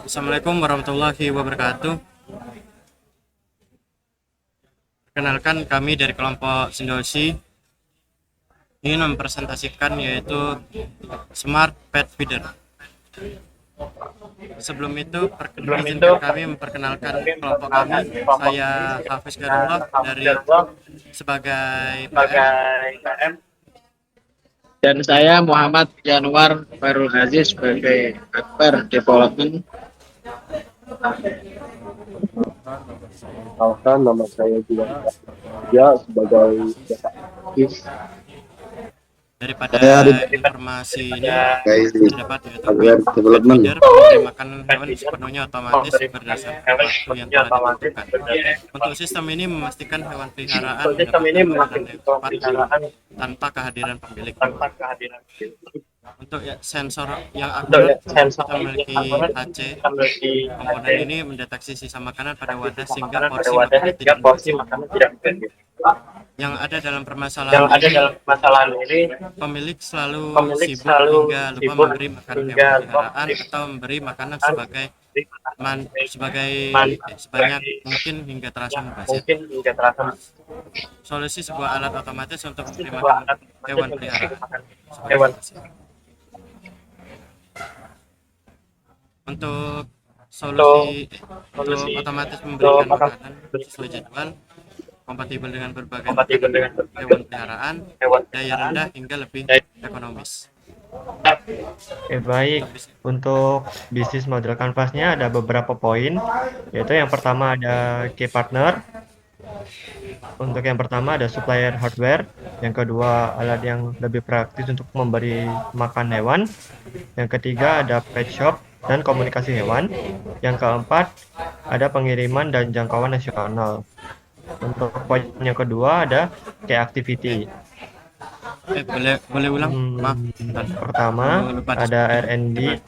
Assalamualaikum warahmatullahi wabarakatuh. Perkenalkan kami dari kelompok Sindosi ingin mempresentasikan yaitu Smart Pet Feeder. Sebelum itu, izinkan kami memperkenalkan kelompok kami. Saya Hafiz Garullah dari sebagai PM. Dan saya Muhammad Januar Farul Aziz sebagai Akbar Development. Perkenalkan, nama saya juga sebagai data analis. Daripada informasi ini Guys, terdapat yaitu Akbar pet Development. feeder memberi makan hewan sepenuhnya otomatis berdasarkan waktu yang telah ditentukan. Untuk sistem ini memastikan hewan peliharaan mendapatkan makanan yang tepat tanpa kehadiran pemilik. Untuk sensor yang akurat, kita memiliki HC. Komponen ini mendeteksi sisa makanan pada wadah sehingga porsi makanan tidak melebihi. Yang ada dalam permasalahan ini, pemilik selalu sibuk hingga lupa memberi makan hewan peliharaan atau memberi makanan sebanyak mungkin hingga terasa mubazir. Solusi sebuah alat otomatis untuk memberi makan hewan peliharaan. Untuk untuk otomatis memberikan makanan sesuai jadwal, kompatibel dengan berbagai hewan peliharaan, daya rendah hingga lebih ekonomis. Oke, baik. Untuk bisnis model kanvasnya ada beberapa poin, yaitu yang pertama ada key partner. Untuk yang pertama ada supplier hardware, yang kedua alat yang lebih praktis untuk memberi makan hewan, yang ketiga ada pet shop dan komunikasi hewan, yang keempat ada pengiriman dan jangkauan nasional. Untuk poin yang kedua ada key activity. Boleh ulang? Maaf. Pertama ada R&D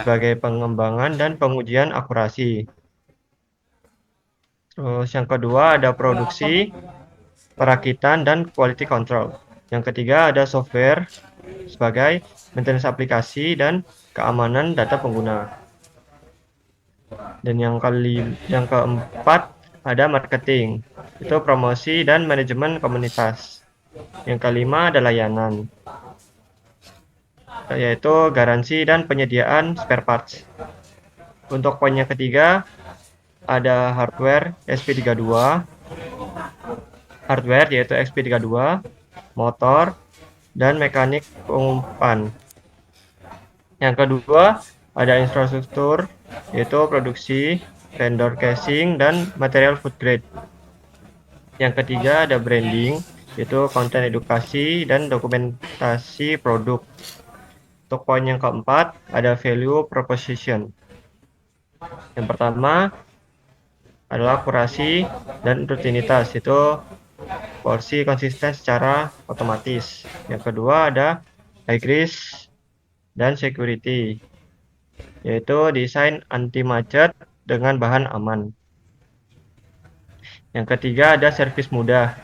sebagai pengembangan dan pengujian akurasi. Terus yang kedua ada produksi, perakitan, dan quality control. Yang ketiga ada software sebagai maintenance aplikasi dan keamanan data pengguna. Dan yang keempat ada marketing, itu promosi dan manajemen komunitas. Yang kelima ada layanan, yaitu garansi dan penyediaan spare parts. Untuk poin yang ketiga ada hardware SP32, hardware yaitu XP32, motor, dan mekanik pengumpan. Yang kedua ada infrastruktur, yaitu produksi, vendor casing, dan material food grade. Yang ketiga ada branding, yaitu konten edukasi dan dokumentasi produk. Untuk poin yang keempat ada value proposition. Yang pertama adalah akurasi dan rutinitas, itu porsi konsisten secara otomatis. Yang kedua ada high risk dan security, yaitu desain anti macet dengan bahan aman. Yang ketiga ada servis mudah,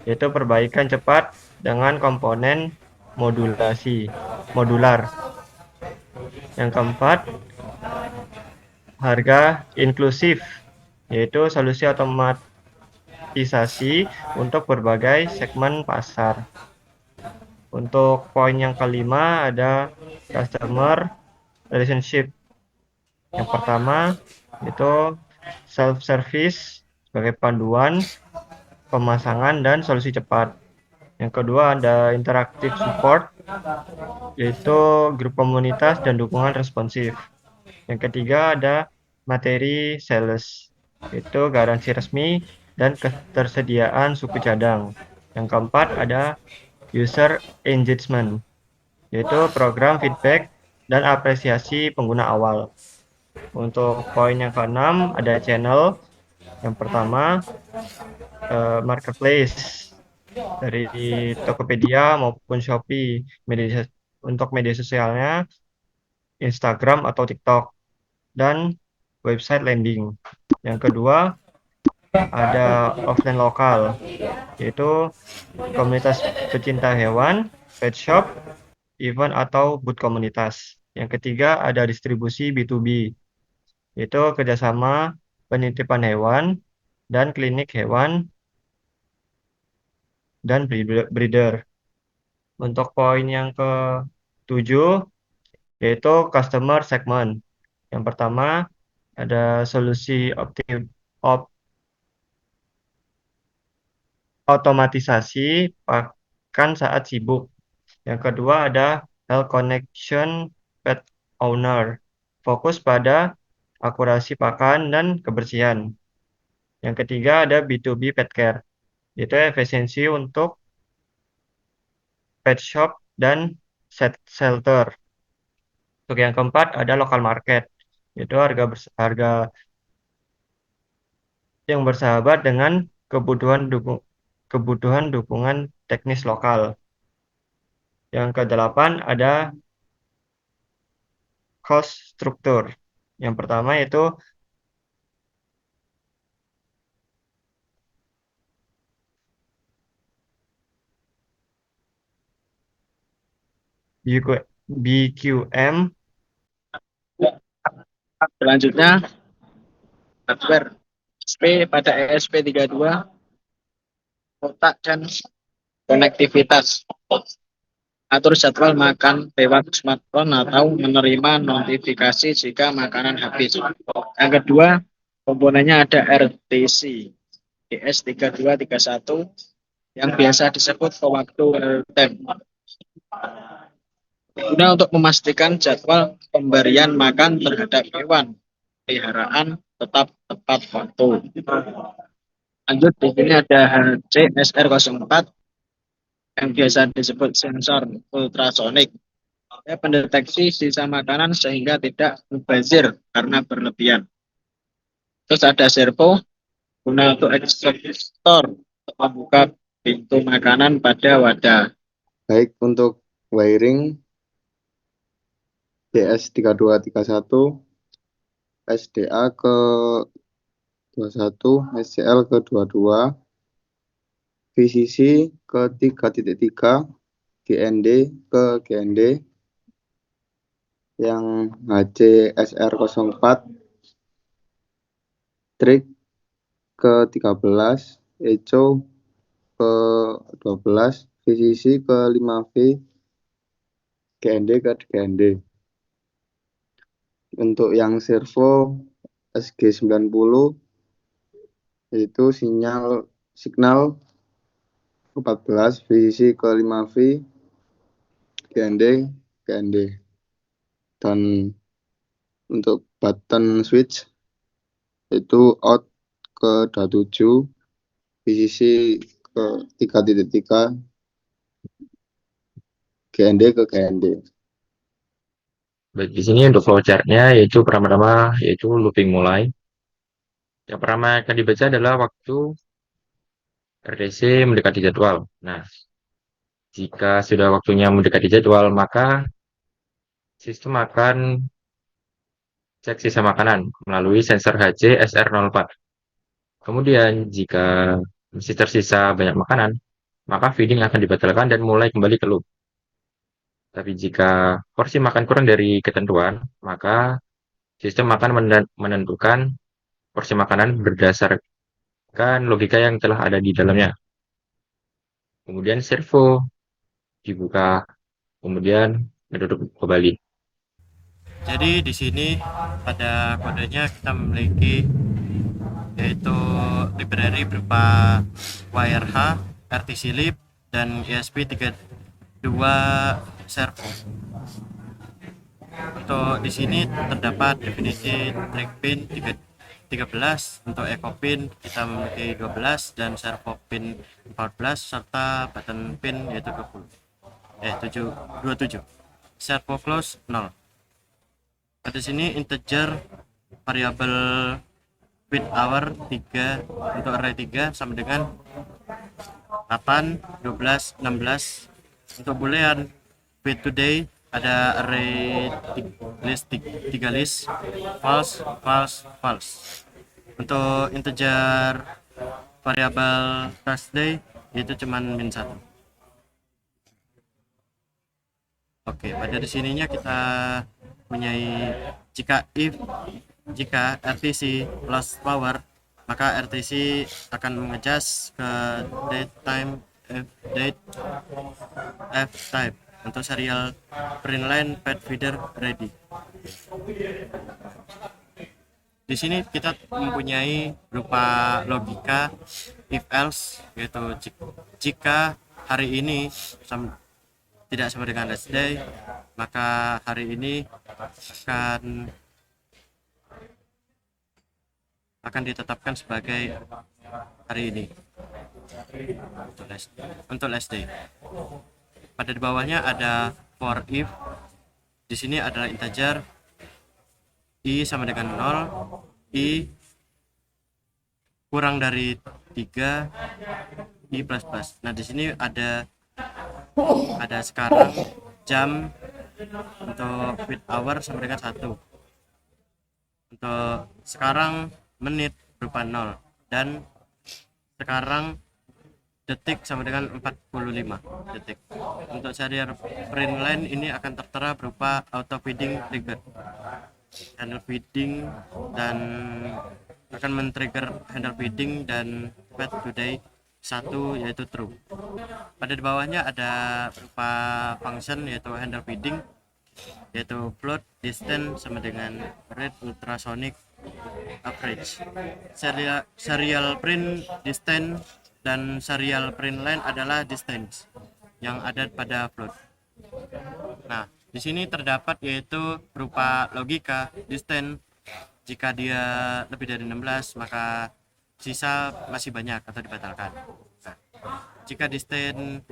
yaitu perbaikan cepat dengan komponen modular. Yang keempat harga inklusif, yaitu solusi otomatisasi untuk berbagai segmen pasar. Untuk poin yang kelima ada customer relationship. Yang pertama itu self-service sebagai panduan, pemasangan, dan solusi cepat. Yang kedua ada interactive support, yaitu grup komunitas dan dukungan responsif. Yang ketiga ada materi sales, itu garansi resmi dan ketersediaan suku cadang. Yang keempat ada user engagement, yaitu program feedback dan apresiasi pengguna awal. Untuk poin yang keenam ada channel. Yang pertama marketplace dari Tokopedia maupun Shopee. Untuk media sosialnya Instagram atau TikTok, dan website landing. Yang kedua ada offline lokal, yaitu komunitas pecinta hewan, pet shop, event atau booth komunitas. Yang ketiga ada distribusi B2B, Itu kerjasama penitipan hewan dan klinik hewan dan breeder. Untuk poin yang ke-7 yaitu customer segment. Yang pertama ada solusi otomatisasi pakan saat sibuk. Yang kedua ada health connection pet owner. Fokus pada akurasi pakan dan kebersihan. Yang ketiga ada B2B pet care. Itu efisiensi untuk pet shop dan shelter. Untuk yang keempat ada local market. Itu harga yang bersahabat dengan kebutuhan dukungan teknis lokal. Yang kedelapan ada cost structure. Yang pertama yaitu BQM. Selanjutnya, hardware SP pada ESP32, otak dan konektivitas. Atur jadwal makan lewat smartphone atau menerima notifikasi jika makanan habis. Yang kedua, komponennya ada RTC DS3231 yang biasa disebut waktu real time. Guna untuk memastikan jadwal pemberian makan terhadap hewan peliharaan tetap tepat waktu. Lanjut, di sini ada HCSR04 yang biasa disebut sensor ultrasonik. Pendeteksi sisa makanan sehingga tidak mubazir karena berlebihan. Terus ada servo guna untuk ekstraktor untuk membuka pintu makanan pada wadah. Baik, untuk wiring DS3231, SDA ke 21, SCL ke 22, VCC ke 3.3, GND ke GND, yang HCSR04, trik ke 13, ECO ke 12, VCC ke 5V, GND ke GND. Untuk yang servo SG90 yaitu signal ke 14, VCC ke 5V, GND. Dan untuk button switch itu out ke 27, VCC ke 3.3, GND ke GND. Baik, di sini untuk flowchart-nya yaitu pertama-tama yaitu looping mulai. Yang pertama akan dibaca adalah waktu RTC mendekati jadwal. Nah, jika sudah waktunya mendekati jadwal, maka sistem akan cek sisa makanan melalui sensor HCSR04. Kemudian, jika masih tersisa banyak makanan, maka feeding akan dibatalkan dan mulai kembali ke loop. Tapi jika porsi makan kurang dari ketentuan, maka sistem akan menentukan porsi makanan berdasarkan logika yang telah ada di dalamnya. Kemudian servo dibuka, kemudian ditutup kembali. Jadi di sini pada kodenya kita memiliki yaitu library berupa WireH, RTC Lib, dan ESP32 servo. Untuk di sini terdapat definisi track pin 13, untuk echo pin kita memiliki 12 dan servo pin 14 serta button pin yaitu 27. Servo close 0. Pada sini integer variabel bit hour 3 untuk array 3 sama dengan 8, 12, 16. Untuk boolean bit today ada array list 3 list false. Untuk integer variabel Thursday itu cuman -1. Oke, pada di sininya kita punya jika if Jika RTC lost power, maka RTC akan mengejas ke date F type untuk serial print line pad feeder ready. Di sini kita mempunyai berupa logika if else, yaitu jika hari ini tidak sama dengan last day, maka hari ini akan ditetapkan sebagai hari ini untuk last day. Pada di bawahnya ada for if. Di sini adalah integer i sama dengan 0, i kurang dari 3, i plus plus. Nah, di sini ada sekarang jam untuk with hour sama dengan 1. Untuk sekarang menit berupa 0 dan sekarang detik sama dengan 45 detik. Untuk serial print line ini akan tertera berupa auto feeding trigger, handle feeding, dan akan men-trigger handle feeding dan pad today 1 yaitu true. Pada di bawahnya ada berupa function yaitu handle feeding, yaitu float distance sama dengan rate ultrasonic average. Serial print distance dan serial print line adalah distance yang ada pada float. Nah, di sini terdapat yaitu berupa logika distance. Jika dia lebih dari 16, maka sisa masih banyak atau dibatalkan. Nah, jika distance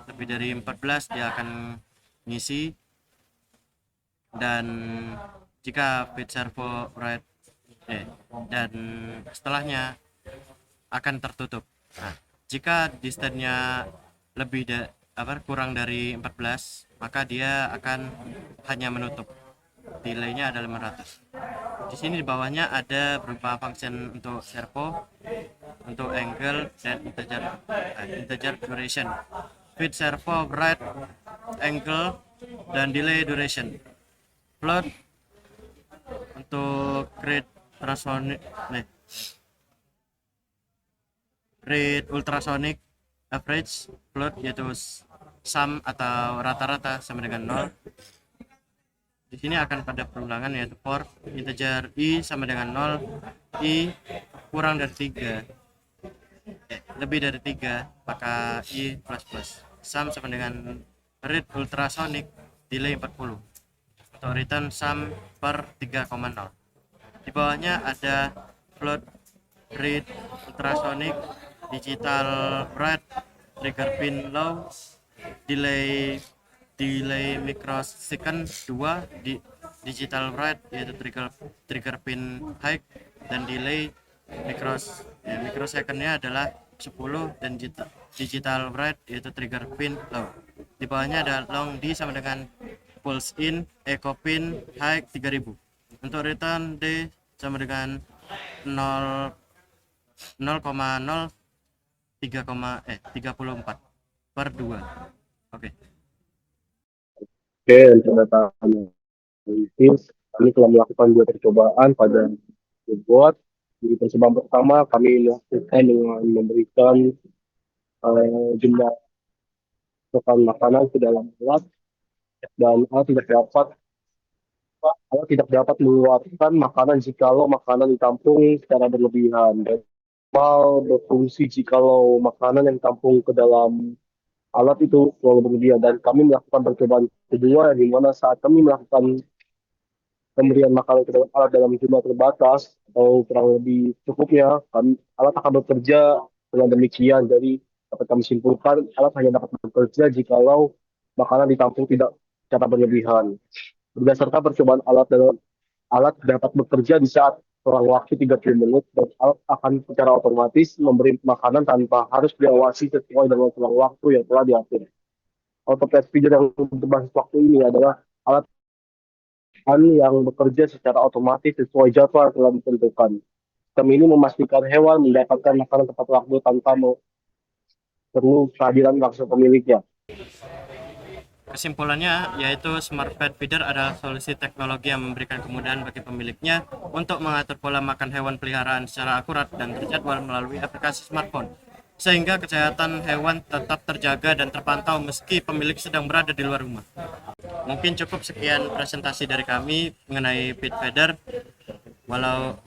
lebih dari 14, dia akan ngisi, dan jika feed servo write dan setelahnya akan tertutup. Nah, jika distance-nya kurang dari 14, maka dia akan hanya menutup. Delay-nya adalah 500. Di sini di bawahnya ada berupa function untuk servo, untuk angle dan integer duration. Feed servo write angle dan delay duration. Float untuk rate ultrasonic average. Float yaitu sum atau rata-rata sama dengan 0. Di sini akan pada perulangan yaitu for integer i sama dengan 0, i kurang dari 3, lebih dari 3, maka i plus plus. Sum sama dengan rate ultrasonic delay 40 untuk return sum per 3,0. Di bawahnya ada float rate ultrasonic digital write trigger pin low, delay microsecond 2 di digital write yaitu trigger pin high, dan delay microsecondnya adalah 10, dan digital write yaitu trigger pin low. Di bawahnya ada long D sama dengan pulse in echo pin high 3000. Untuk return D sama dengan 0,34 per 2. Oke. Oke, untuk data analisis, kami telah melakukan 2 percobaan pada bot. Di percobaan pertama, kami melakukan dengan memberikan jumlah makanan ke dalam alat, dan alat tidak dapat mengeluarkan makanan jikalau makanan ditampung secara berlebihan. Dan berfungsi jikalau makanan yang ditampung ke dalam alat itu terlalu berlebihan. Dan kami melakukan percobaan kedua, di mana saat kami melakukan pemberian makanan ke dalam alat dalam jumlah terbatas atau kurang lebih cukupnya, alat akan bekerja dengan demikian. Jadi dapat kami simpulkan, alat hanya dapat bekerja jikalau makanan ditampung tidak secara berlebihan. Berdasarkan percobaan alat dapat bekerja di saat kurang waktu 30 menit, dan alat akan secara otomatis memberi makanan tanpa harus diawasi sesuai dengan kurang waktu yang telah diatur. Autopilot feeder yang berbasis waktu ini adalah alat yang bekerja secara otomatis sesuai jadwal yang telah ditentukan. Sistem ini memastikan hewan mendapatkan makanan tepat waktu tanpa perlu kehadiran langsung pemiliknya. Kesimpulannya, yaitu Smart Pet Feeder adalah solusi teknologi yang memberikan kemudahan bagi pemiliknya untuk mengatur pola makan hewan peliharaan secara akurat dan terjadwal melalui aplikasi smartphone, sehingga kesehatan hewan tetap terjaga dan terpantau meski pemilik sedang berada di luar rumah. Mungkin cukup sekian presentasi dari kami mengenai Pet Feeder.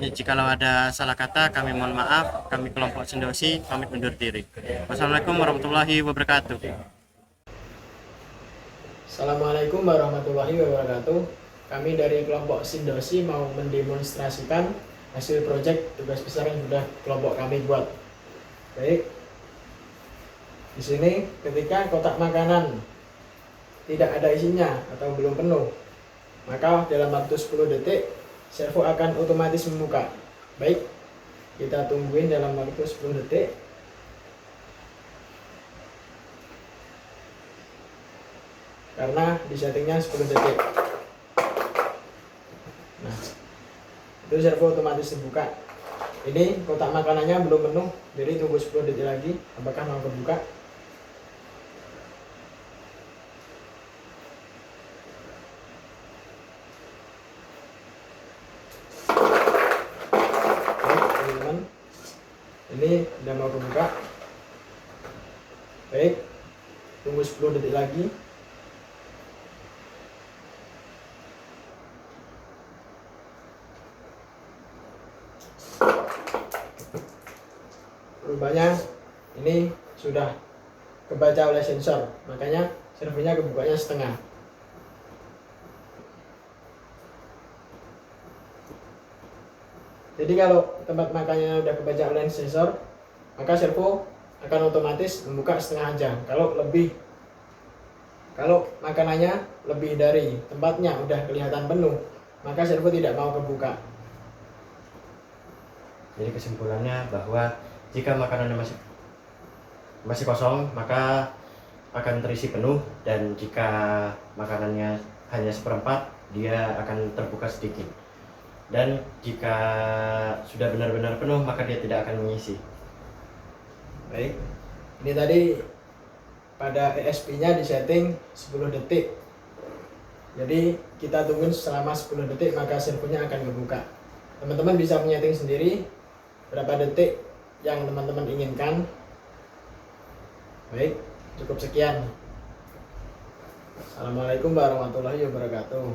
Jikalau ada salah kata, kami mohon maaf. Kami kelompok Sindosi pamit undur diri. Wassalamualaikum warahmatullahi wabarakatuh. Assalamualaikum warahmatullahi wabarakatuh. Kami dari kelompok Sindosi mau mendemonstrasikan hasil proyek tugas besar yang sudah kelompok kami buat. Baik. Di sini ketika kotak makanan tidak ada isinya atau belum penuh, maka dalam waktu 10 detik servo akan otomatis membuka. Baik. Kita tungguin dalam waktu 10 detik. Karena di settingnya 10 detik. Nah, itu servo otomatis dibuka. Ini kotak makanannya belum penuh, jadi tunggu 10 detik lagi. Apakah mau kebuka? Baik, teman-teman, ini udah mau kebuka. Baik, tunggu 10 detik lagi. Rupanya ini sudah kebaca oleh sensor, makanya servonya kebukanya setengah. Jadi kalau tempat makannya sudah kebaca oleh sensor, maka servo akan otomatis membuka setengah aja. Kalau makanannya lebih dari tempatnya udah kelihatan penuh, maka servo tidak mau kebuka. Jadi kesimpulannya bahwa jika makanannya masih kosong, maka akan terisi penuh, dan jika makanannya hanya seperempat, dia akan terbuka sedikit. Dan jika sudah benar-benar penuh, maka dia tidak akan mengisi. Baik, ini tadi pada ESP-nya disetting 10 detik. Jadi kita tungguin selama 10 detik, maka servonya akan kebuka. Teman-teman bisa menyeting sendiri berapa detik yang teman-teman inginkan. Baik, cukup sekian. Assalamualaikum warahmatullahi wabarakatuh.